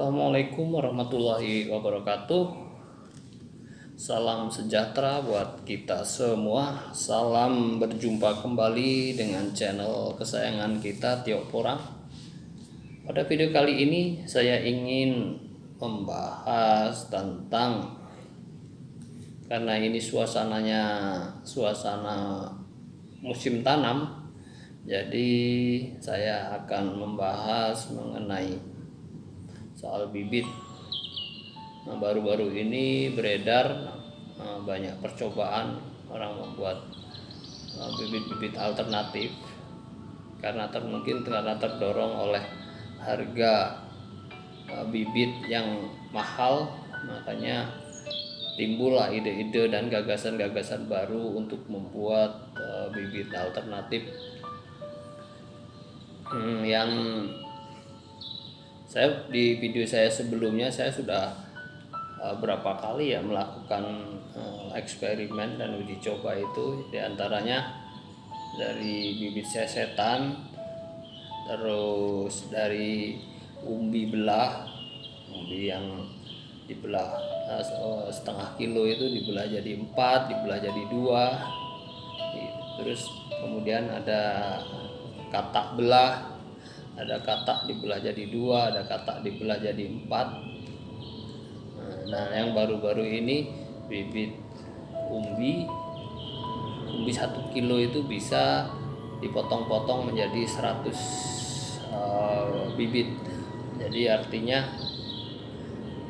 Assalamualaikum warahmatullahi wabarakatuh. Salam sejahtera buat kita semua. Salam berjumpa kembali dengan channel kesayangan kita, Tio Porang. Pada video kali ini saya ingin membahas tentang, karena ini suasana musim tanam, jadi saya akan membahas mengenai soal bibit. Baru-baru ini beredar banyak percobaan orang membuat bibit-bibit alternatif karena mungkin terdorong oleh harga bibit yang mahal, makanya timbullah ide-ide dan gagasan-gagasan baru untuk membuat bibit alternatif yang di video saya sebelumnya saya sudah berapa kali ya melakukan eksperimen dan uji coba itu, diantaranya dari bibit sesetan, terus dari umbi yang dibelah setengah kilo itu dibelah jadi 4, dibelah jadi 2, terus kemudian ada katak belah, ada katak dibelah jadi 2, ada katak dibelah jadi 4. Nah, yang baru-baru ini bibit umbi 1 kilo itu bisa dipotong-potong menjadi 100 bibit. Jadi artinya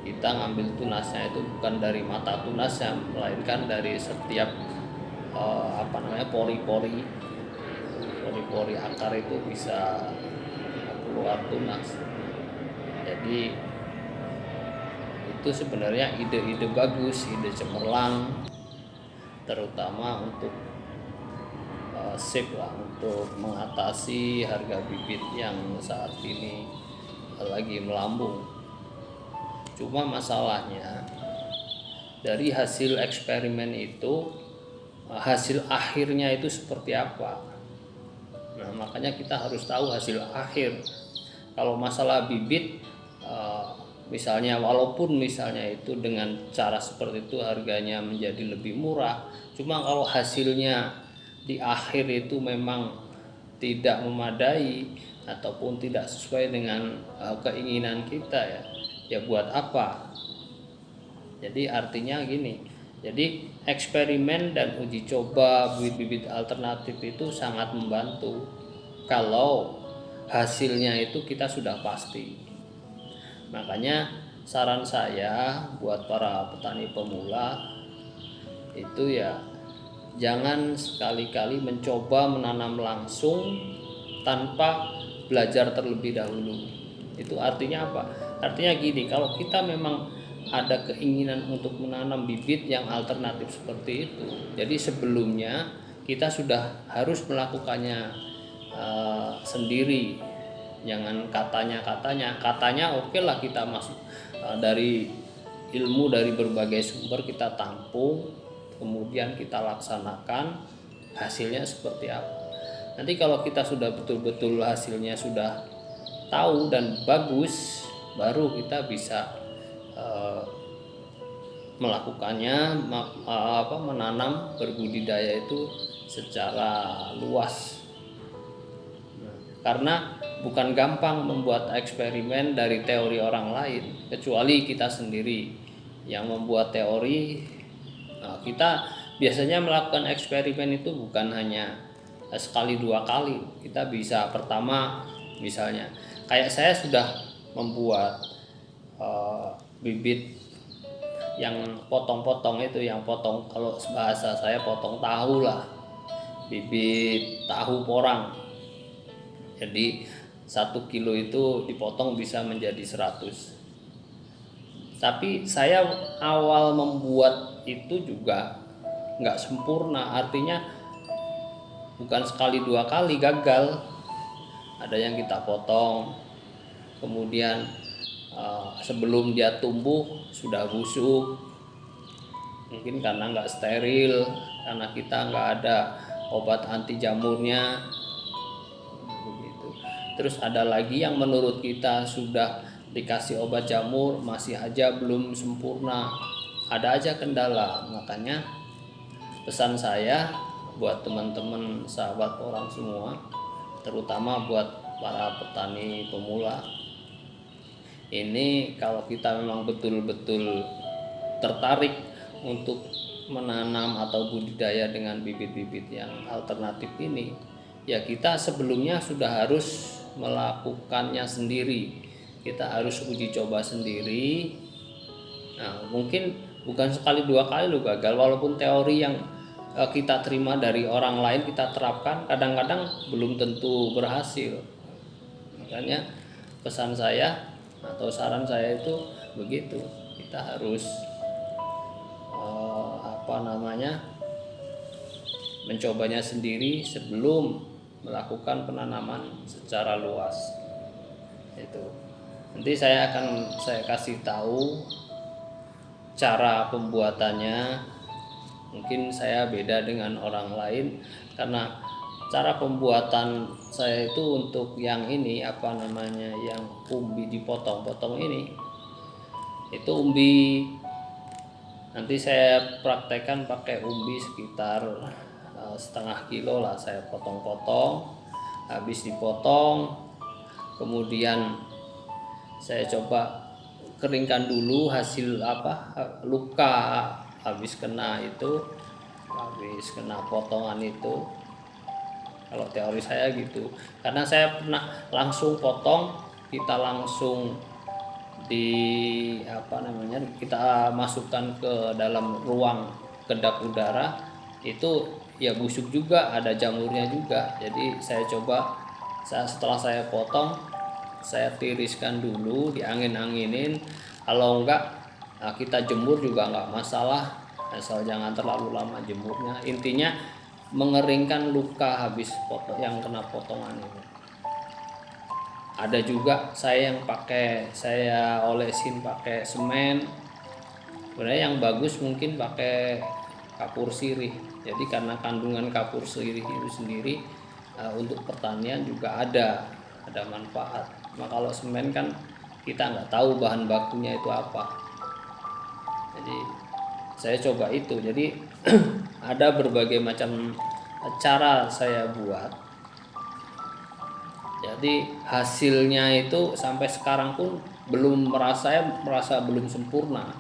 kita ngambil tunasnya itu bukan dari mata tunasnya, melainkan dari setiap pori-pori akar itu bisa keluar tunas. Jadi itu sebenarnya ide-ide bagus, ide cemerlang, terutama untuk untuk mengatasi harga bibit yang saat ini lagi melambung. Cuma masalahnya dari hasil eksperimen itu, hasil akhirnya itu seperti apa. Nah, makanya kita harus tahu hasil akhir. Kalau masalah bibit, misalnya walaupun misalnya itu dengan cara seperti itu harganya menjadi lebih murah, cuma kalau hasilnya di akhir itu memang tidak memadai ataupun tidak sesuai dengan keinginan kita, ya buat apa? Jadi artinya gini, jadi eksperimen dan uji coba bibit-bibit alternatif itu sangat membantu kalau hasilnya itu kita sudah pasti. Makanya saran saya buat para petani pemula itu ya jangan sekali-kali mencoba menanam langsung tanpa belajar terlebih dahulu. Itu artinya apa? Artinya gini, kalau kita memang ada keinginan untuk menanam bibit yang alternatif seperti itu, jadi sebelumnya kita sudah harus melakukannya sendiri. Jangan katanya oke lah kita masuk dari ilmu dari berbagai sumber kita tampung, kemudian kita laksanakan, hasilnya seperti apa. Nanti kalau kita sudah betul-betul hasilnya sudah tahu dan bagus, baru kita bisa melakukannya, menanam berbudidaya itu secara luas. Karena bukan gampang membuat eksperimen dari teori orang lain, kecuali kita sendiri yang membuat teori. Kita biasanya melakukan eksperimen itu bukan hanya sekali 2 kali. Kita bisa pertama misalnya kayak saya sudah membuat bibit yang potong-potong itu, yang potong, kalau bahasa saya potong tahu lah, bibit tahu porang. Jadi 1 kilo itu dipotong bisa menjadi 100. Tapi saya awal membuat itu juga nggak sempurna, artinya bukan sekali 2 kali gagal. Ada yang kita potong, kemudian sebelum dia tumbuh sudah busuk, mungkin karena nggak steril, karena kita nggak ada obat anti jamurnya. Terus ada lagi yang menurut kita sudah dikasih obat jamur masih aja belum sempurna, ada aja kendala. Makanya pesan saya buat teman-teman sahabat orang semua, terutama buat para petani pemula, ini kalau kita memang betul-betul tertarik untuk menanam atau budidaya dengan bibit-bibit yang alternatif ini, ya kita sebelumnya sudah harus melakukannya sendiri. Kita harus uji coba sendiri. Nah, mungkin bukan sekali dua kali lo gagal, walaupun teori yang kita terima dari orang lain kita terapkan, kadang-kadang belum tentu berhasil. Makanya pesan saya atau saran saya itu begitu, kita harus mencobanya sendiri sebelum melakukan penanaman secara luas. Itu nanti saya kasih tahu cara pembuatannya. Mungkin saya beda dengan orang lain karena cara pembuatan saya itu untuk yang ini yang umbi dipotong-potong ini, itu umbi nanti saya praktekkan pakai umbi sekitar setengah kilo lah, saya potong-potong. Habis dipotong, kemudian saya coba keringkan dulu hasil luka habis kena potongan itu. Kalau teori saya gitu, karena saya pernah langsung potong, kita langsung kita masukkan ke dalam ruang kedap udara, itu ya busuk juga, ada jamurnya juga. Jadi setelah saya potong, saya tiriskan dulu, diangin-anginin. Kalau enggak, kita jemur juga enggak masalah, asal jangan terlalu lama jemurnya. Intinya mengeringkan luka habis yang kena potongan ini. Ada juga saya olesin pakai semen. Sebenarnya yang bagus mungkin pakai kapur sirih. Jadi karena kandungan kapur sirih itu sendiri untuk pertanian juga ada manfaat. Nah, kalau semen kan kita nggak tahu bahan bakunya itu apa. Jadi saya coba itu. Jadi ada berbagai macam cara saya buat. Jadi hasilnya itu sampai sekarang pun merasa belum sempurna.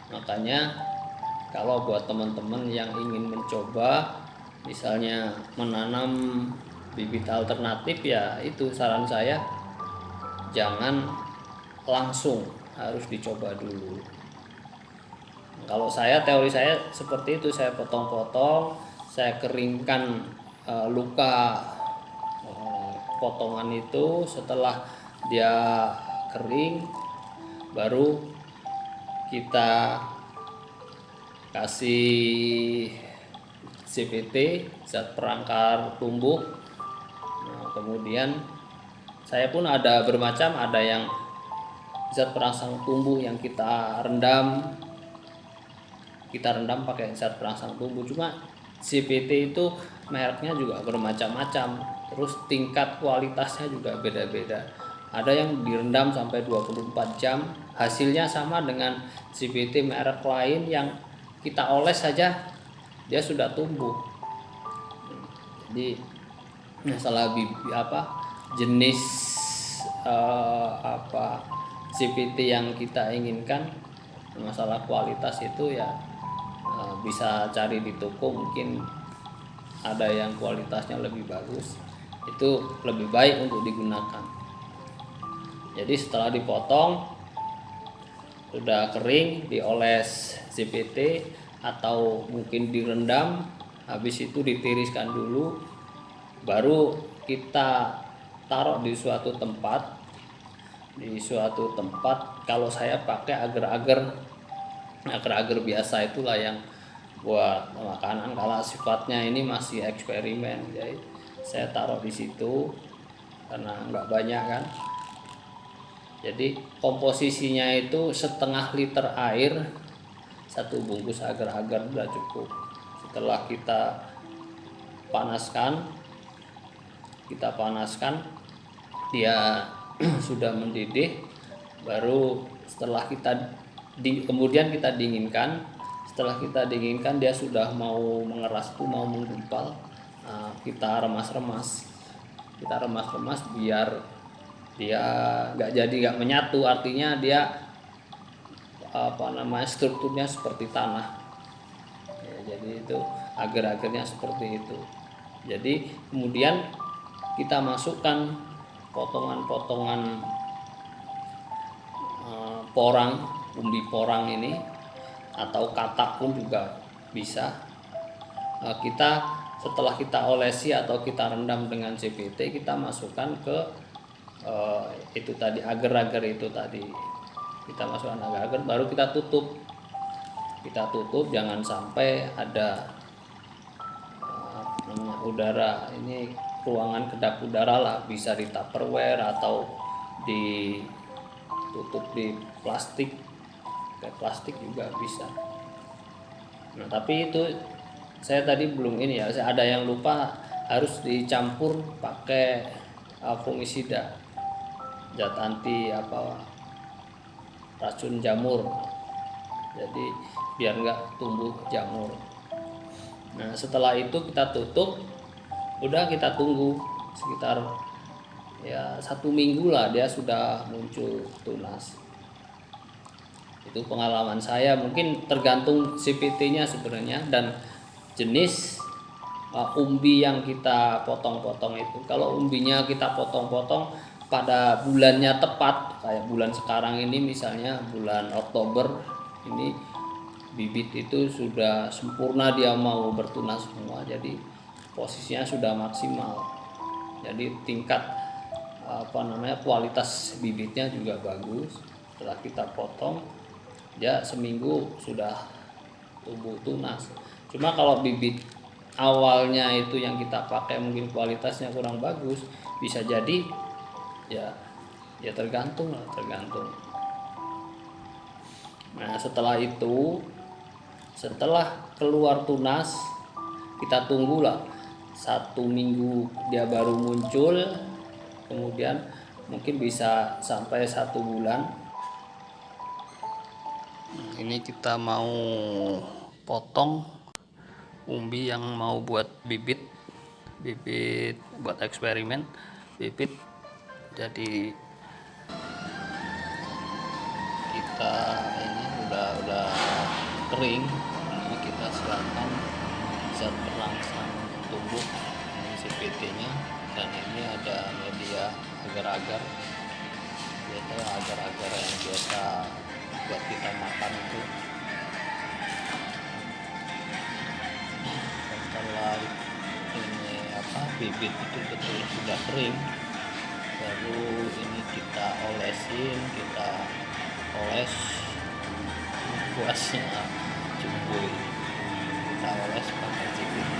Makanya kalau buat teman-teman yang ingin mencoba, misalnya menanam bibit alternatif, ya itu saran saya, jangan langsung, harus dicoba dulu. Kalau teori saya seperti itu, saya potong-potong, saya keringkan luka potongan itu. Setelah dia kering, baru kita kasih CPT, zat perangkar tumbuh. Nah, kemudian saya pun ada bermacam, ada yang zat perangsang tumbuh yang kita rendam pakai zat perangsang tumbuh. Cuma CPT itu mereknya juga bermacam-macam, terus tingkat kualitasnya juga beda-beda. Ada yang direndam sampai 24 jam, hasilnya sama dengan CPT merek lain yang kita oles saja dia sudah tumbuh. Jadi masalah jenis CPT yang kita inginkan, masalah kualitas itu ya bisa cari di toko, mungkin ada yang kualitasnya lebih bagus, itu lebih baik untuk digunakan. Jadi setelah dipotong sudah kering, dioles CPT atau mungkin direndam, habis itu ditiriskan dulu, baru kita taruh di suatu tempat. Kalau saya pakai agar biasa, itulah yang buat makanan. Kalau sifatnya ini masih eksperimen, jadi saya taruh di situ karena nggak banyak kan. Jadi komposisinya itu setengah liter air, satu bungkus agar-agar sudah cukup. Setelah kita panaskan, dia sudah mendidih, baru setelah kemudian kita dinginkan. Setelah kita dinginkan dia sudah mau mengeras tuh, mau menggumpal. Nah, kita remas-remas biar dia nggak menyatu, artinya dia strukturnya seperti tanah ya, jadi itu agar-agarnya seperti itu. Jadi kemudian kita masukkan potongan-potongan porang, umbi porang ini, atau katak pun juga bisa. Kita setelah kita olesi atau kita rendam dengan CPT, kita masukkan ke itu tadi, agar-agar itu tadi, kita masukkan agar-agar, baru kita tutup, jangan sampai ada udara, ini ruangan kedap udara lah, bisa di Tupperware atau ditutup di plastik, kayak plastik juga bisa. Nah, tapi itu saya tadi belum ini ya, saya ada yang lupa, harus dicampur pakai fungisida, zat anti racun jamur, jadi biar nggak tumbuh jamur. Nah, setelah itu kita tutup, udah kita tunggu sekitar ya 1 minggu lah, dia sudah muncul tunas. Itu pengalaman saya, mungkin tergantung CPT-nya sebenarnya dan jenis umbi yang kita potong-potong itu. Kalau umbinya kita potong-potong pada bulannya tepat, kayak bulan sekarang ini misalnya bulan Oktober ini, bibit itu sudah sempurna, dia mau bertunas semua, jadi posisinya sudah maksimal, jadi tingkat kualitas bibitnya juga bagus. Setelah kita potong, dia seminggu sudah tumbuh tunas. Cuma kalau bibit awalnya itu yang kita pakai mungkin kualitasnya kurang bagus, bisa jadi ya tergantung. Nah, setelah keluar tunas, kita tunggulah 1 minggu dia baru muncul, kemudian mungkin bisa sampai 1 bulan. Ini kita mau potong umbi yang mau buat bibit buat eksperimen bibit. Jadi kita ini udah kering, ini kita siapkan zat perangsang tumbuh, ini CPT-nya, dan ini ada media agar-agar, yaitu agar-agar yang biasa buat kita makan itu. Setelah ini bibit itu betul sudah kering, baru ini kita kita oles kuasnya cukup, kita oles pakai CPT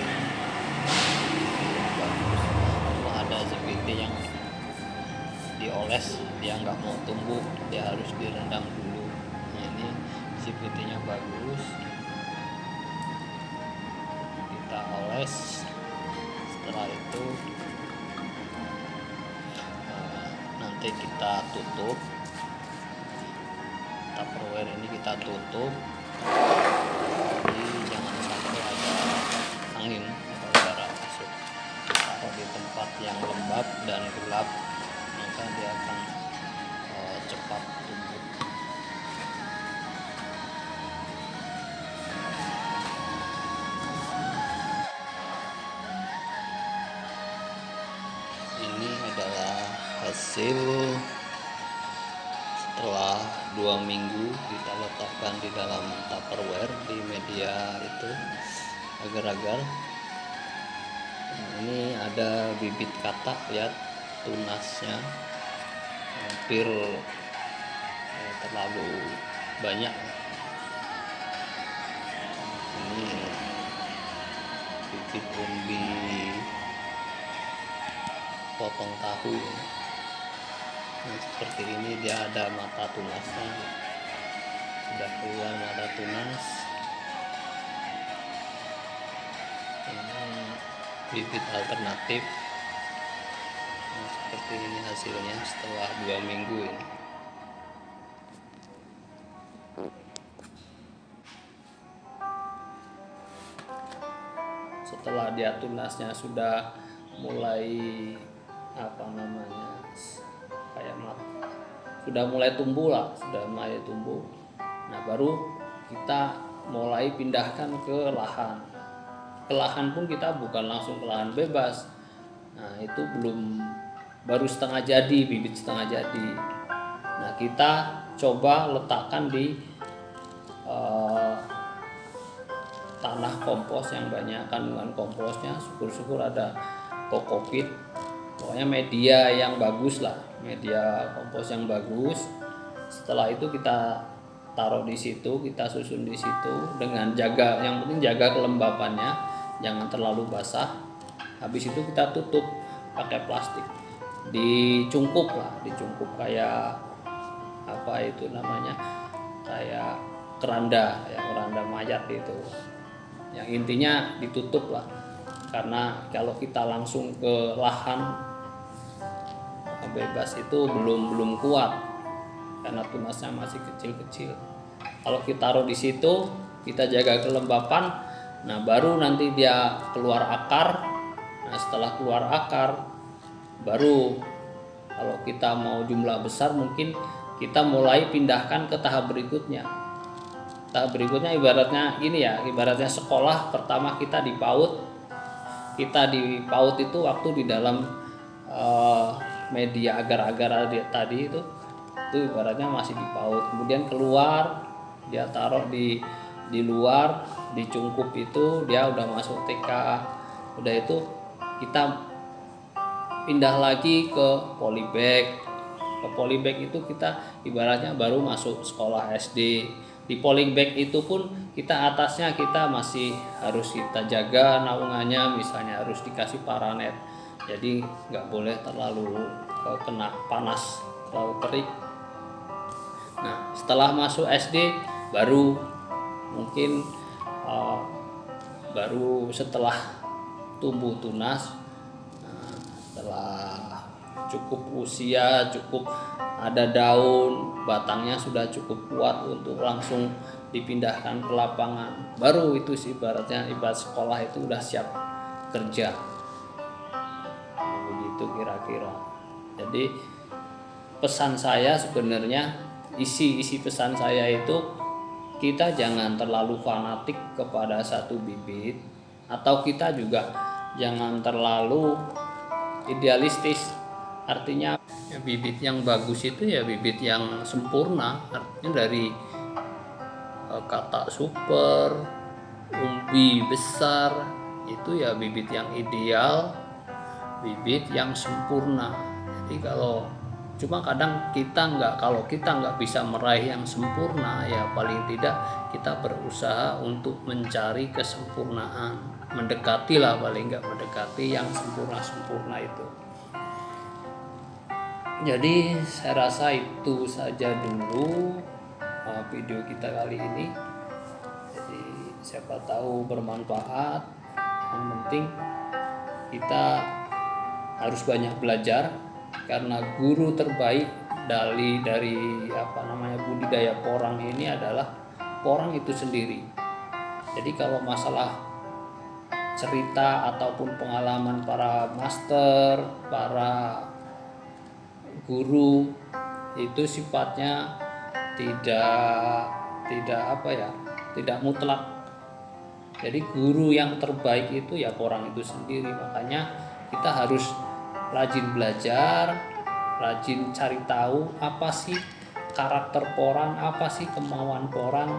bagus. Kalau ada CPT yang dioles dia nggak mau tumbuh, dia harus direndam dulu. Nah, ini CPT-nya bagus, kita oles. Setelah itu nanti kita tutup Tupperware ini, kita tutup, jadi jangan sampai ada angin atau udara masuk. Taruh di tempat yang lembab dan gelap, maka dia akan cepat tumbuh. Ini adalah hasil setelah 2 minggu kita letakkan di dalam Tupperware di media itu agar-agar. Nah, ini ada bibit katak, lihat tunasnya hampir terlalu banyak. Ini bibit umbi potong tahu. Nah, seperti ini dia ada mata tunasnya, sudah keluar mata tunas. Ini bibit alternatif. Nah, seperti seperti ini hasilnya setelah 2 minggu ini. Setelah dia tunasnya sudah mulai kayak sudah mulai tumbuh lah, nah baru kita mulai pindahkan ke lahan. Ke lahan pun kita bukan langsung ke lahan bebas, nah itu baru setengah jadi, bibit setengah jadi. Nah kita coba letakkan di tanah kompos yang banyak kandungan komposnya, syukur-syukur ada kokopit, pokoknya media yang bagus lah, media kompos yang bagus. Setelah itu kita taruh di situ, kita susun di situ dengan yang penting jaga kelembapannya, jangan terlalu basah. Habis itu kita tutup pakai plastik, dicungkup kayak kayak keranda mayat itu. Yang intinya ditutup lah, karena kalau kita langsung ke lahan bebas itu belum kuat karena tunasnya masih kecil-kecil. Kalau kita taruh di situ, kita jaga kelembapan, nah baru nanti dia keluar akar. Nah setelah keluar akar, baru kalau kita mau jumlah besar mungkin kita mulai pindahkan ke tahap berikutnya. Tahap berikutnya ibaratnya sekolah. Pertama kita di PAUD. Kita di PAUD itu waktu di dalam media agar-agar tadi itu ibaratnya masih di PAUD. Kemudian keluar, dia taruh di luar, dicungkup itu dia udah masuk TK. Udah itu kita pindah lagi ke polybag. Ke polybag itu kita ibaratnya baru masuk sekolah SD. Di polybag itu pun kita atasnya kita masih harus kita jaga naungannya, misalnya harus dikasih paranet, jadi nggak boleh terlalu kena panas, terlalu terik. Nah setelah masuk SD baru mungkin baru setelah tumbuh tunas, setelah cukup usia, cukup ada daun, batangnya sudah cukup kuat untuk langsung dipindahkan ke lapangan, baru itu ibarat sekolah itu udah siap kerja. Begitu kira-kira. Jadi pesan saya sebenarnya, isi pesan saya itu, kita jangan terlalu fanatik kepada satu bibit, atau kita juga jangan terlalu idealistis. Artinya bibit yang bagus itu ya bibit yang sempurna, artinya dari kata super, umbi besar, itu ya bibit yang ideal, bibit yang sempurna. Jadi kalau kita nggak bisa meraih yang sempurna, ya paling tidak kita berusaha untuk mencari kesempurnaan, mendekati yang sempurna itu. Jadi saya rasa itu saja dulu video kita kali ini. Jadi siapa tahu bermanfaat. Yang penting kita harus banyak belajar, karena guru terbaik dari budidaya porang ini adalah porang itu sendiri. Jadi kalau masalah cerita ataupun pengalaman para master, para guru, itu sifatnya tidak mutlak. Jadi guru yang terbaik itu ya porang itu sendiri. Makanya kita harus rajin belajar, rajin cari tahu apa sih karakter porang, apa sih kemauan porang.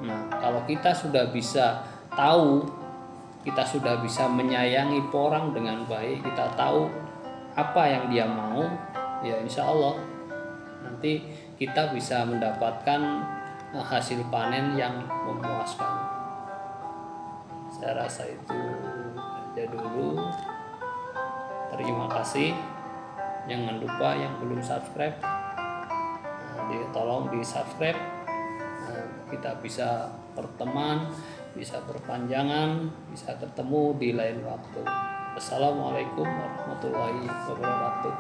Nah kalau kita sudah bisa tahu, kita sudah bisa menyayangi porang dengan baik, kita tahu apa yang dia mau, ya insya Allah nanti kita bisa mendapatkan hasil panen yang memuaskan. Saya rasa itu aja dulu. Terima kasih. Jangan lupa yang belum subscribe, tolong di subscribe. Kita bisa berteman, bisa berpanjangan, bisa ketemu di lain waktu. Assalamualaikum warahmatullahi wabarakatuh.